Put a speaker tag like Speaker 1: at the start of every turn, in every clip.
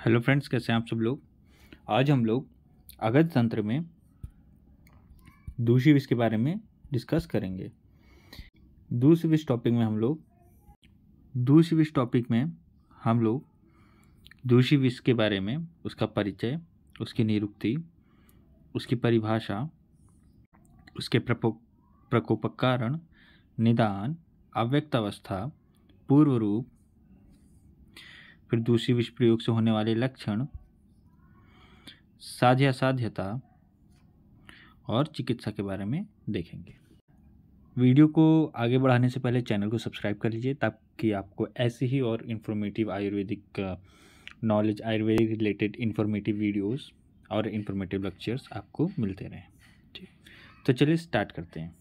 Speaker 1: Hello friends, कैसे हैं आप सब लोग। आज हम लोग अगध तंत्र में दूषी विष के बारे में डिस्कस करेंगे। दूषी विष टॉपिक में हम लोग दूषी विष के बारे में, उसका परिचय, उसकी निरुक्ति, उसकी परिभाषा, उसके प्रकोपक कारण, निदान, अव्यक्त अवस्था, पूर्व रूप, फिर दूषी विष प्रयोग से होने वाले लक्षण, साध्यता और चिकित्सा के बारे में देखेंगे। वीडियो को आगे बढ़ाने से पहले चैनल को सब्सक्राइब कर लीजिए ताकि आपको ऐसी ही और informative Ayurvedic knowledge, Ayurvedic related informative videos और इन्फॉर्मेटिव लेक्चर्स आपको मिलते रहें। ठीक, तो चलिए स्टार्ट करते हैं।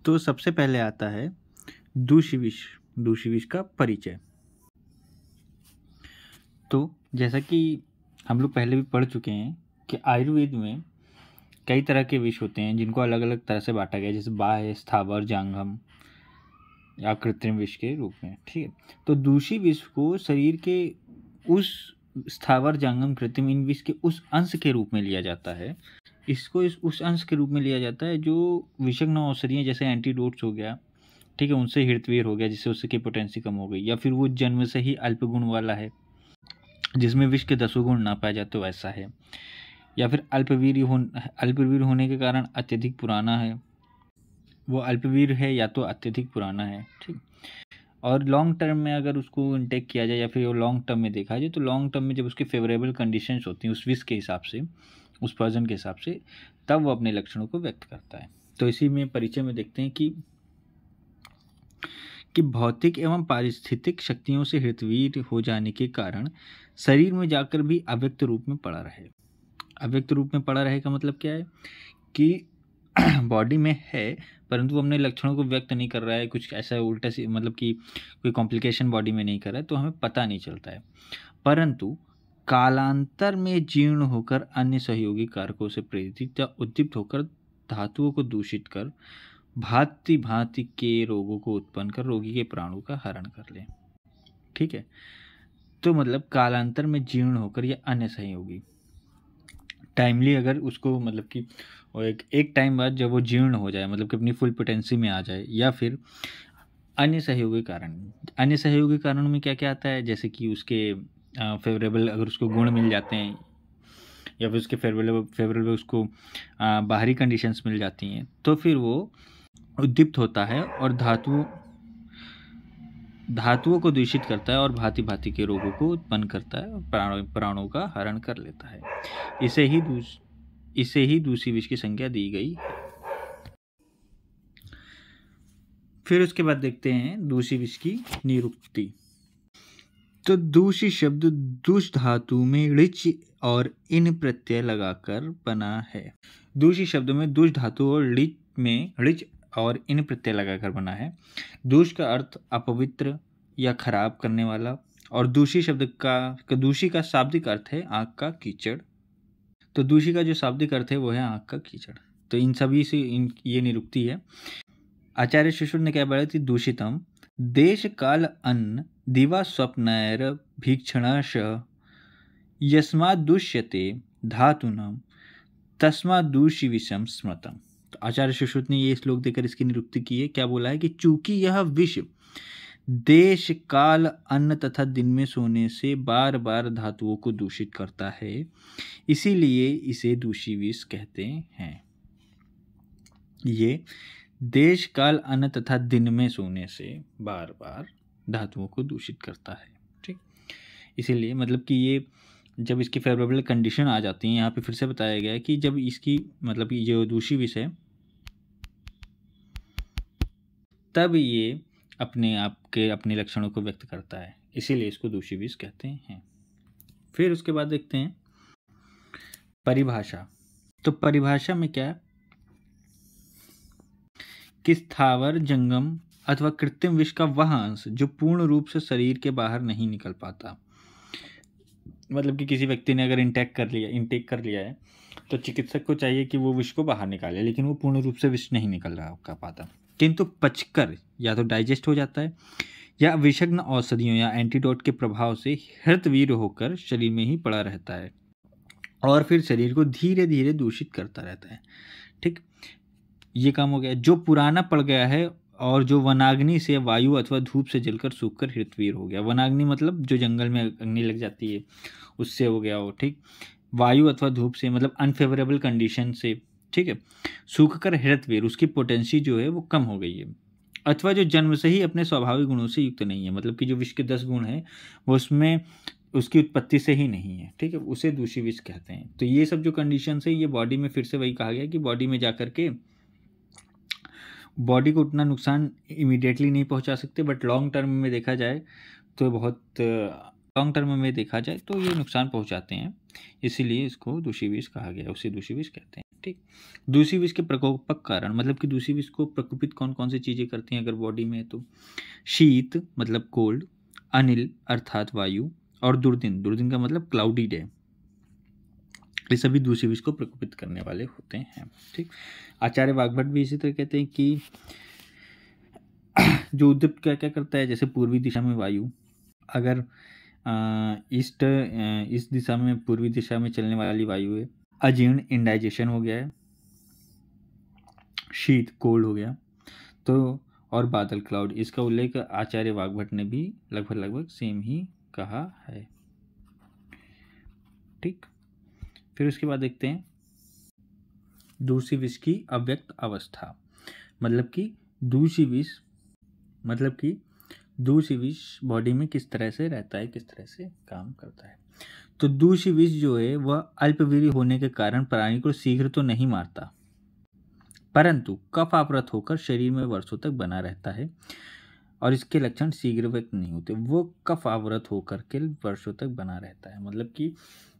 Speaker 1: तो सबसे पहले आता है दूषी विष का परिचय। तो जैसा कि हम लोग पहले भी पढ़ चुके हैं कि आयुर्वेद में कई तरह के विष होते हैं जिनको अलग अलग तरह से बांटा गया है, जैसे बाह्य, स्थावर, जांघम या कृत्रिम विष के रूप में। ठीक है, तो दूषी विष को शरीर के उस स्थावर, जांघम, कृत्रिम इन विष के उस अंश के रूप में लिया जाता है। इसको उस अंश के रूप में लिया जाता है जो विषग्न औषधियाँ जैसे एंटीडोट्स हो गया, ठीक है, उनसे हृतवीर हो गया जिससे उसकी पोटेंसी कम हो गई, या फिर वो जन्म से ही अल्प गुण वाला है जिसमें विष के 10 गुण ना पाए जाते, वैसा है, या फिर अल्पवीर होने के कारण अत्यधिक पुराना है, वो अल्पवीर है या तो अत्यधिक पुराना है। ठीक, और लॉन्ग टर्म में अगर उसको इनटेक किया जाए या फिर लॉन्ग टर्म में देखा जाए तो लॉन्ग टर्म में जब उसके फेवरेबल कंडीशंस होती हैं उस विष के हिसाब से, उस पर्सन के हिसाब से, तब वो अपने लक्षणों को व्यक्त करता है। तो इसी में परिचय में देखते हैं कि भौतिक एवं पारिस्थितिक शक्तियों से हृतवीर हो जाने के कारण शरीर में जाकर भी अव्यक्त रूप में पड़ा रहे। अव्यक्त रूप में पड़ा रहे का मतलब क्या है कि बॉडी में है परंतु अपने लक्षणों को व्यक्त नहीं कर रहा है, कुछ ऐसा उल्टा सी, मतलब कि कोई कॉम्प्लिकेशन बॉडी में नहीं कर रहा है, तो हमें पता नहीं चलता है। परंतु कालांतर में जीर्ण होकर अन्य सहयोगी कारकों से प्रेरित या उद्दीप्त होकर धातुओं को दूषित कर भांति भांति के रोगों को उत्पन्न कर रोगी के प्राणों का हरण कर ले। ठीक है, तो मतलब कालांतर में जीर्ण होकर या अन्य सहयोगी, टाइमली अगर उसको, मतलब कि एक टाइम बाद जब वो जीर्ण हो जाए, मतलब कि अपनी फुल पोटेंसी में आ जाए, या फिर अन्य सहयोगी कारण में क्या क्या आता है, जैसे कि उसके फेवरेबल अगर उसको गुण मिल जाते हैं या फिर उसके फेवरेबल उसको बाहरी कंडीशंस मिल जाती हैं, तो फिर वो उद्दीप्त होता है और धातुओं को दूषित करता है और भांति भांति के रोगों को उत्पन्न करता है और प्राणों का हरण कर लेता है। इसे ही दूषी विष की संज्ञा दी गई। फिर उसके बाद देखते हैं दूषी विष की निरुक्ति। तो दूषी शब्द दुष धातु में ऋच और इन प्रत्यय लगाकर बना है। दूषी शब्द में दुष धातु और ऋच और इन प्रत्यय लगाकर बना है। दूष का अर्थ अपवित्र या खराब करने वाला, और दूषी का शाब्दिक अर्थ है आँख का कीचड़। तो दूषी का जो शाब्दिक अर्थ है वो है आँख का कीचड़। तो इन सभी से ये निरुक्ति है। आचार्य शिशुर ने क्या बोला थी, दूषितम देश काल अन्न दिवा स्वप्नैर भीक्षणाश यस्मात् दुष्यते धातुनम तस्मात् दूषी विषम स्मृतम। तो आचार्य सुश्रुत ने ये श्लोक देकर इसकी निरुक्ति की है। क्या बोला है कि चूंकि यह विष देश काल अन्न तथा दिन में सोने से बार बार धातुओं को दूषित करता है, इसीलिए इसे दूषी विष कहते हैं। ये देश काल अन्न तथा दिन में सोने से बार बार धातुओं को दूषित करता है। ठीक, इसीलिए मतलब कि ये जब इसकी फेवरेबल कंडीशन आ जाती है, यहाँ पे फिर से बताया गया है कि जब इसकी, मतलब कि जो दूषी विष है, तब ये अपने लक्षणों को व्यक्त करता है, इसीलिए इसको दूषी विष कहते हैं। फिर उसके बाद देखते हैं परिभाषा। तो परिभाषा में क्या है कि स्थावर, जंगम अथवा कृत्रिम विष का वह अंश जो पूर्ण रूप से शरीर के बाहर नहीं निकल पाता। मतलब कि किसी व्यक्ति ने अगर इंटेक कर लिया है तो चिकित्सक को चाहिए कि वो विष को बाहर निकाले, लेकिन वो पूर्ण रूप से विष नहीं निकल रहा का पाता, किंतु पचकर या तो डाइजेस्ट हो जाता है या विषग्न औषधियों या एंटीडोट के प्रभाव से हृतवीर होकर शरीर में ही पड़ा रहता है और फिर शरीर को धीरे धीरे दूषित करता रहता है। ठीक, ये काम हो गया। जो पुराना पड़ गया है और जो वनाग्नि से, वायु अथवा धूप से जलकर सूखकर हृतवीर हो गया। वनाग्नि मतलब जो जंगल में अग्नि लग जाती है उससे हो गया हो। ठीक, वायु अथवा धूप से मतलब अनफेवरेबल कंडीशन से, ठीक है, सूखकर हृतवीर, उसकी पोटेंसी जो है वो कम हो गई है। अथवा जो जन्म से ही अपने स्वाभाविक गुणों से युक्त नहीं है, मतलब कि जो विष के 10 गुण हैं वो उसमें उसकी उत्पत्ति से ही नहीं है। ठीक है, उसे दूषी विष कहते हैं। तो ये सब जो कंडीशन है ये बॉडी में, फिर से वही कहा गया कि बॉडी में जाकर के बॉडी को उतना नुकसान इमीडिएटली नहीं पहुंचा सकते, बट लॉन्ग टर्म में देखा जाए तो ये नुकसान पहुंचाते हैं, इसीलिए इसको दूषी विष कहा गया, उसे दूषी विष कहते हैं। ठीक, दूषी विष के प्रकोपक कारण, मतलब कि दूषी विष को प्रकोपित कौन कौन सी चीज़ें करती हैं अगर बॉडी में, तो शीत मतलब कोल्ड, अनिल अर्थात वायु, और दुर्दिन का मतलब क्लाउडी डे, ये सभी दूषी विष को प्रकोपित करने वाले होते हैं। ठीक, आचार्य वाग्भट भी इसी तरह कहते हैं कि जो उद्दीप्त क्या क्या करता है, जैसे पूर्वी दिशा में वायु, अगर इस दिशा में, पूर्वी दिशा में चलने वाली वायु है, अजीर्ण इंडाइजेशन हो गया है, शीत कोल्ड हो गया, तो और बादल क्लाउड, इसका उल्लेख आचार्य वाग्भट ने भी लगभग सेम ही कहा है। ठीक, फिर उसके बाद देखते हैं दूषी विष की अव्यक्त अवस्था, मतलब कि दूषी विष बॉडी में किस तरह से रहता है, किस तरह से काम करता है। तो दूषी विष जो है वह अल्पवीर्य होने के कारण प्राणी को शीघ्र तो नहीं मारता, परंतु कफ आवृत होकर शरीर में वर्षों तक बना रहता है और इसके लक्षण शीघ्र व्यक्त नहीं होते। वो कफ आवृत होकर के वर्षों तक बना रहता है, मतलब कि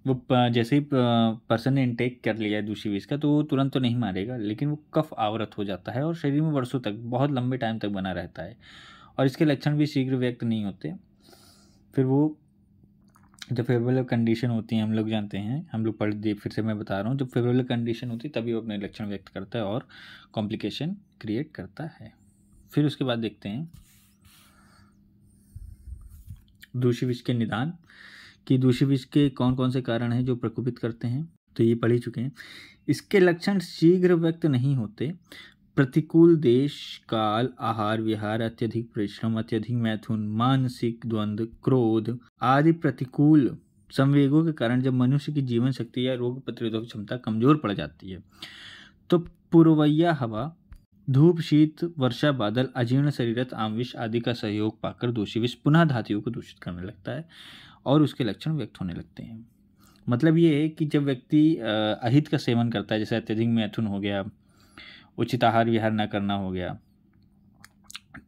Speaker 1: वो जैसे ही पर्सन ने इनटेक कर लिया है दूषी विष का तो वो तुरंत तो नहीं मारेगा, लेकिन वो कफ आवृत हो जाता है और शरीर में वर्षों तक, बहुत लंबे टाइम तक बना रहता है और इसके लक्षण भी शीघ्र व्यक्त नहीं होते। फिर वो जब फेवरेबल कंडीशन होती है, हम लोग जानते हैं, हम लोग पढ़ दिए, फिर से मैं बता रहा हूँ, जब फेवरेबल कंडीशन होती है तभी वो अपने लक्षण व्यक्त करता है और कॉम्प्लिकेशन क्रिएट करता है। फिर उसके बाद देखते हैं दूषी विष के निदान, कि दूषी विष के कौन कौन से कारण हैं जो प्रकोपित करते हैं, तो ये पढ़ ही चुके हैं। इसके लक्षण शीघ्र व्यक्त नहीं होते, प्रतिकूल देश काल, आहार विहार, अत्यधिक परिश्रम, अत्यधिक मैथुन, मानसिक द्वंद्व, क्रोध आदि प्रतिकूल संवेगों के कारण जब मनुष्य की जीवन शक्ति या रोग प्रतिरोधक क्षमता कमजोर पड़ जाती है तो पूर्वैया हवा, धूप, शीत, वर्षा, बादल, अजीर्ण शरीरत, आमविष आदि का सहयोग पाकर दूषी विष पुनः धातुओं को दूषित करने लगता है और उसके लक्षण व्यक्त होने लगते हैं। मतलब ये है कि जब व्यक्ति अहित का सेवन करता है, जैसे अत्यधिक मैथुन हो गया, उचित आहार विहार न करना हो गया,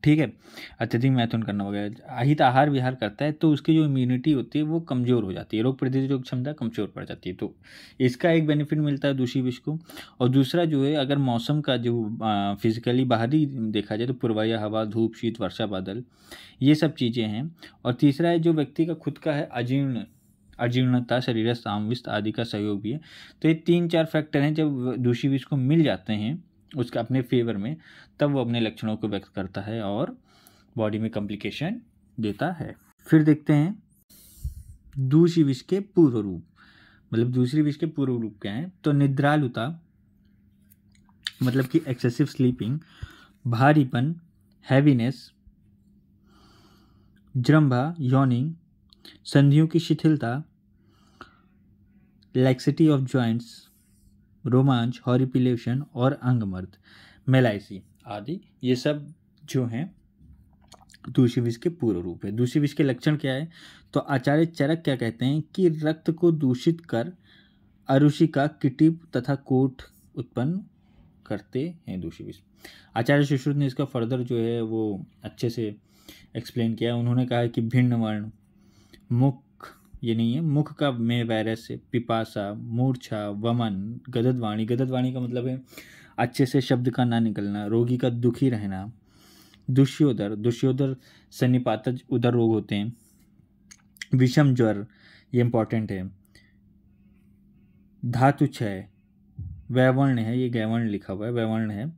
Speaker 1: ठीक है, अत्यधिक मैथुन करना हो गया, अहित आहार विहार करता है तो उसकी जो इम्यूनिटी होती है वो कमज़ोर हो जाती है, रोग प्रतिरोधक क्षमता कमज़ोर पड़ जाती है। तो इसका एक बेनिफिट मिलता है दूषी विष को। और दूसरा जो है, अगर मौसम का जो फिजिकली बाहरी देखा जाए तो पूर्वाया हवा, धूप, शीत, वर्षा, बादल, ये सब चीज़ें हैं। और तीसरा है जो व्यक्ति का खुद का है अजीर्णता, शरीर सामविष्ट आदि का सहयोग भी है। तो ये 3-4 फैक्टर हैं, जब दूषी विष को मिल जाते हैं उसका अपने फेवर में, तब वो अपने लक्षणों को व्यक्त करता है और बॉडी में कॉम्प्लिकेशन देता है। फिर देखते हैं दूषी विष के पूर्व रूप, मतलब दूसरी विष के पूर्व रूप क्या हैं, तो निद्रालुता मतलब कि एक्सेसिव स्लीपिंग, भारीपन, हैवीनेस, जृंभा, यॉर्निंग, संधियों की शिथिलता, लैक्सिटी ऑफ जॉइंट्स, रोमांच, हॉरिपिलेशन और अंगमर्द, मेलाइसी आदि, ये सब जो हैं दूषी विष के पूर्व रूप है। दूषी विष के लक्षण क्या है, तो आचार्य चरक क्या कहते हैं कि रक्त को दूषित कर अरुचिका, किटिप तथा कोट उत्पन्न करते हैं दूषी विष। आचार्य सुश्रुत ने इसका फर्दर जो है वो अच्छे से एक्सप्लेन किया। उन्होंने कहा कि भिन्न वर्ण, मुख, ये नहीं है, मुख का में वायरस, पिपासा, मूर्छा, वमन, गददवाणी का मतलब है अच्छे से शब्द का ना निकलना, रोगी का दुखी रहना, दुष्योदर सन्निपातज उदर रोग होते हैं, विषम ज्वर, ये इंपॉर्टेंट है, धातु क्षय, वैवर्ण है, ये गैवर्ण लिखा हुआ है, वैवर्ण है,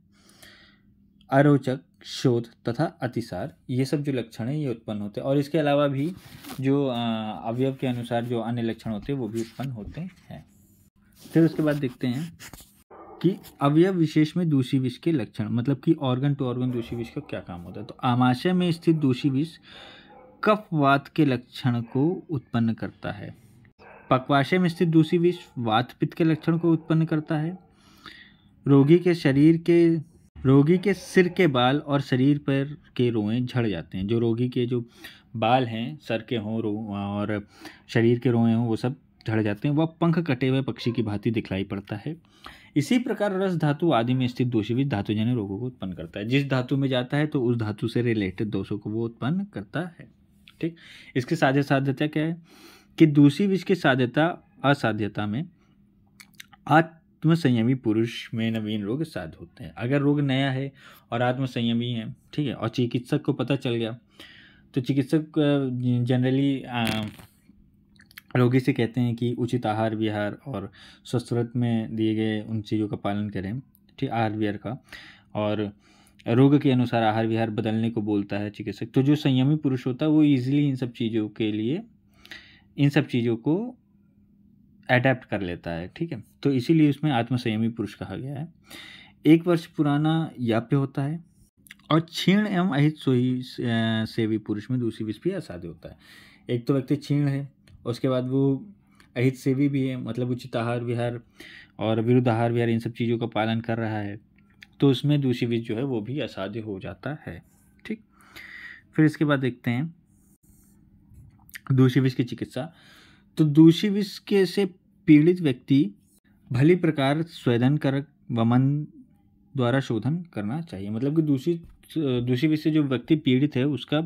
Speaker 1: अरोचक शोथ तथा अतिसार, ये सब जो लक्षण हैं ये उत्पन्न होते हैं। और इसके अलावा भी जो अवयव के अनुसार जो अन्य लक्षण होते हैं वो भी उत्पन्न होते हैं। फिर उसके बाद देखते हैं कि अवयव विशेष में दूषी विष के लक्षण, मतलब कि ऑर्गन टू ऑर्गन दूषी विष का क्या काम होता है। तो आमाशय में स्थित दूषी विष कफवात के लक्षण को उत्पन्न करता है। पक्वाशय में स्थित दूषी विष वात पित्त के लक्षण को उत्पन्न करता है। रोगी के सिर के बाल और शरीर पर के रोएं झड़ जाते हैं। जो रोगी के जो बाल हैं, सर के हों और शरीर के रोएं हों, वो सब झड़ जाते हैं। वह पंख कटे हुए पक्षी की भांति दिखलाई पड़ता है। इसी प्रकार रस धातु आदि में स्थित दूषी विष धातुजन्य रोगों को उत्पन्न करता है। जिस धातु में जाता है तो उस धातु से रिलेटेड दोषों को वो उत्पन्न करता है। ठीक, इसकी साध्यता क्या है कि दूषी विष की साध्यता असाध्यता में आत्मसंयमी पुरुष में नवीन रोग साध्य होते हैं। अगर रोग नया है और आत्मसंयमी है, ठीक है, और चिकित्सक को पता चल गया, तो चिकित्सक जनरली रोगी से कहते हैं कि उचित आहार विहार और स्वस्थ व्रत में दिए गए उन चीज़ों का पालन करें, ठीक, आहार विहार का, और रोग के अनुसार आहार विहार बदलने को बोलता है चिकित्सक। तो जो संयमी पुरुष होता है वो ईजिली इन सब चीज़ों को अडेप्ट कर लेता है। ठीक है, तो इसीलिए उसमें आत्मसंयमी पुरुष कहा गया है। 1 वर्ष पुराना याप्य होता है और क्षीण एवं अहित सेवी पुरुष में दूषी विष भी असाध्य होता है। एक तो व्यक्ति क्षीण है, उसके बाद वो अहित सेवी भी है, मतलब उचित आहार विहार और विरुद्ध आहार विहार इन सब चीज़ों का पालन कर रहा है, तो उसमें दूषी विष जो है वो भी असाध्य हो जाता है। ठीक, फिर इसके बाद देखते हैं दूषी विष की चिकित्सा। तो दूषी विष के से पीड़ित व्यक्ति भली प्रकार स्वेदन कर वमन द्वारा शोधन करना चाहिए। मतलब कि दूषी विष से जो व्यक्ति पीड़ित है उसका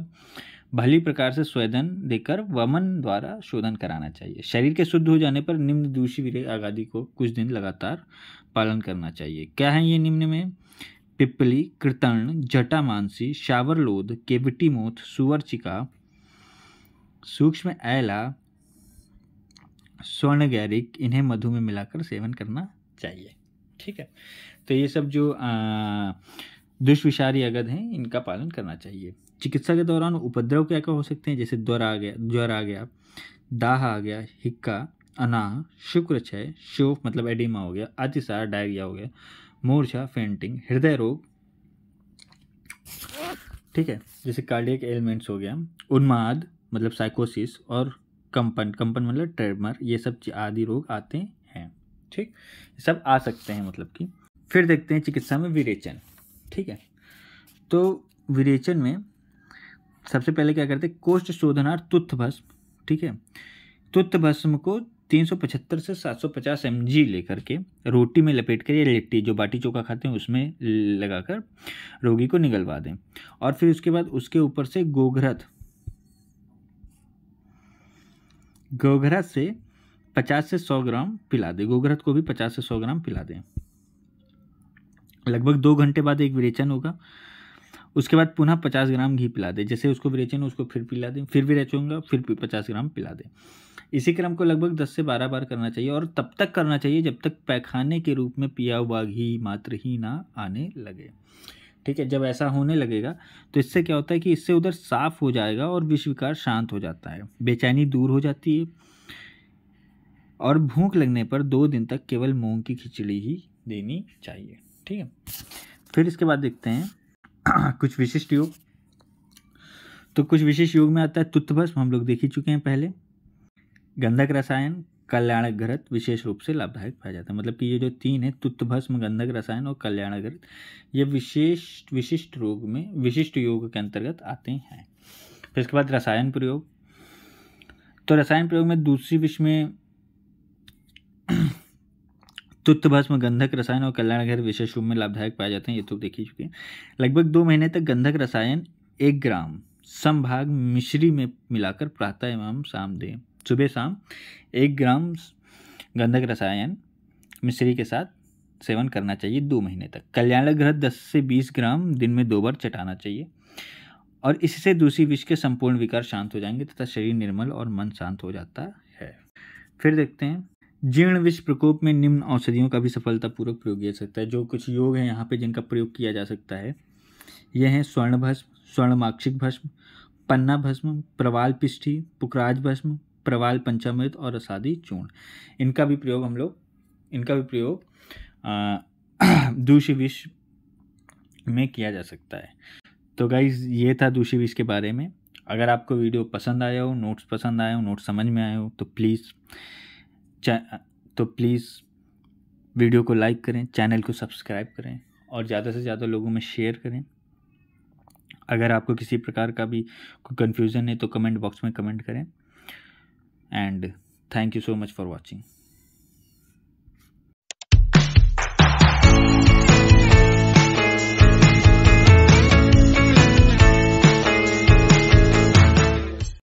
Speaker 1: भली प्रकार से स्वेदन देकर वमन द्वारा शोधन कराना चाहिए। शरीर के शुद्ध हो जाने पर निम्न दूषी विरेग आदि को कुछ दिन लगातार पालन करना चाहिए। क्या है ये निम्न में? पिप्पली, कृतर्ण, जटामांसी, शावरलोध, केविटी मोथ, सुअरचिका, सूक्ष्म ऐला, स्वर्ण गैरिक, इन्हें मधु में मिलाकर सेवन करना चाहिए। ठीक है, तो ये सब जो दुष्विषारी अगध हैं इनका पालन करना चाहिए। चिकित्सा के दौरान उपद्रव क्या क्या हो सकते हैं? जैसे ज्वर आ गया, दाह आ गया, हिक्का, अनाह, शुक्रक्षय, शोफ मतलब एडिमा हो गया, अतिसार डायरिया हो गया, मूर्छा, फेंटिंग, हृदय रोग, ठीक है, जैसे कार्डियक एलिमेंट्स हो गया, उन्माद मतलब साइकोसिस, और कंपन मतलब ट्रेमर, ये सब आदि रोग आते हैं। ठीक, सब आ सकते हैं मतलब कि। फिर देखते हैं चिकित्सा में विरेचन। ठीक है, तो विरेचन में सबसे पहले क्या करते हैं? कोष्ठ शोधनार्थ तुत्थ भस्म, ठीक है, तुत्थ भस्म को 375 से 750 mg लेकर के रोटी में लपेट कर, या लिट्टी जो बाटी चोखा खाते हैं उसमें लगाकर रोगी को निगलवा दें। और फिर उसके बाद उसके ऊपर से गोघृत से 50 से 100 ग्राम पिला दें। गोघृत को भी 50 से 100 ग्राम पिला दें। लगभग 2 घंटे बाद एक विरेचन होगा। उसके बाद पुनः 50 ग्राम घी पिला दें। जैसे उसको विरेचन हो उसको फिर पिला दें, फिर विरेचन होगा, फिर 50 ग्राम पिला दें। इसी क्रम को लगभग 10 से 12 बार करना चाहिए, और तब तक करना चाहिए जब तक पैखाने के रूप में पिया हुआ घी मात्र ही ना आने लगे। ठीक है, जब ऐसा होने लगेगा तो इससे क्या होता है कि इससे उधर साफ हो जाएगा और विष विकार शांत हो जाता है, बेचैनी दूर हो जाती है, और भूख लगने पर 2 दिन तक केवल मूंग की खिचड़ी ही देनी चाहिए। ठीक है, फिर इसके बाद देखते हैं कुछ विशिष्ट योग। तो कुछ विशिष्ट योग में आता है तुत्थ भस्म, हम लोग देख ही चुके हैं पहले। गंधक रसायन, कल्याणक घृत विशेष रूप से लाभदायक पाया जाता है। मतलब कि ये जो 3 है, तुत्थ भस्म, गंधक रसायन और कल्याणक घृत, ये विशिष्ट योग के अंतर्गत आते हैं। फिर इसके बाद रसायन प्रयोग। तो रसायन प्रयोग में दूसरी विष में तुत्थ भस्म, गंधक रसायन और कल्याण घृत विशेष रूप में लाभदायक पाए जाते हैं, ये तो देख ही चुके हैं। लगभग 2 महीने तक गंधक रसायन 1 ग्राम समभाग मिश्री में मिलाकर प्रातः एवं शाम दें। सुबह शाम 1 ग्राम गंधक रसायन मिश्री के साथ सेवन करना चाहिए 2 महीने तक। कल्याणक घृत 10 से 20 ग्राम दिन में 2 बार चटाना चाहिए, और इससे दूसरी विष के संपूर्ण विकार शांत हो जाएंगे तथा शरीर निर्मल और मन शांत हो जाता है। फिर देखते हैं जीर्ण विष प्रकोप में निम्न औषधियों का भी सफलतापूर्वक प्रयोग किया जा सकता है। जो कुछ योग हैं यहाँ पे जिनका प्रयोग किया जा सकता है, ये हैं स्वर्ण भस्म, स्वर्णमाक्षिक भस्म, पन्ना भस्म, प्रवाल पिष्ठी, पुखराज भस्म, प्रवाल पंचामृत और असादी चूर्ण। इनका भी प्रयोग दूषित विष में किया जा सकता है। तो गाइज ये था दूषित विष के बारे में। अगर आपको वीडियो पसंद आया हो, नोट्स पसंद आया हो, नोट्स समझ में आए हो तो प्लीज़ वीडियो को लाइक करें, चैनल को सब्सक्राइब करें और ज़्यादा से ज़्यादा लोगों में शेयर करें। अगर आपको किसी प्रकार का भी कोई कन्फ्यूज़न है तो कमेंट बॉक्स में कमेंट करें। And thank you so much for watching.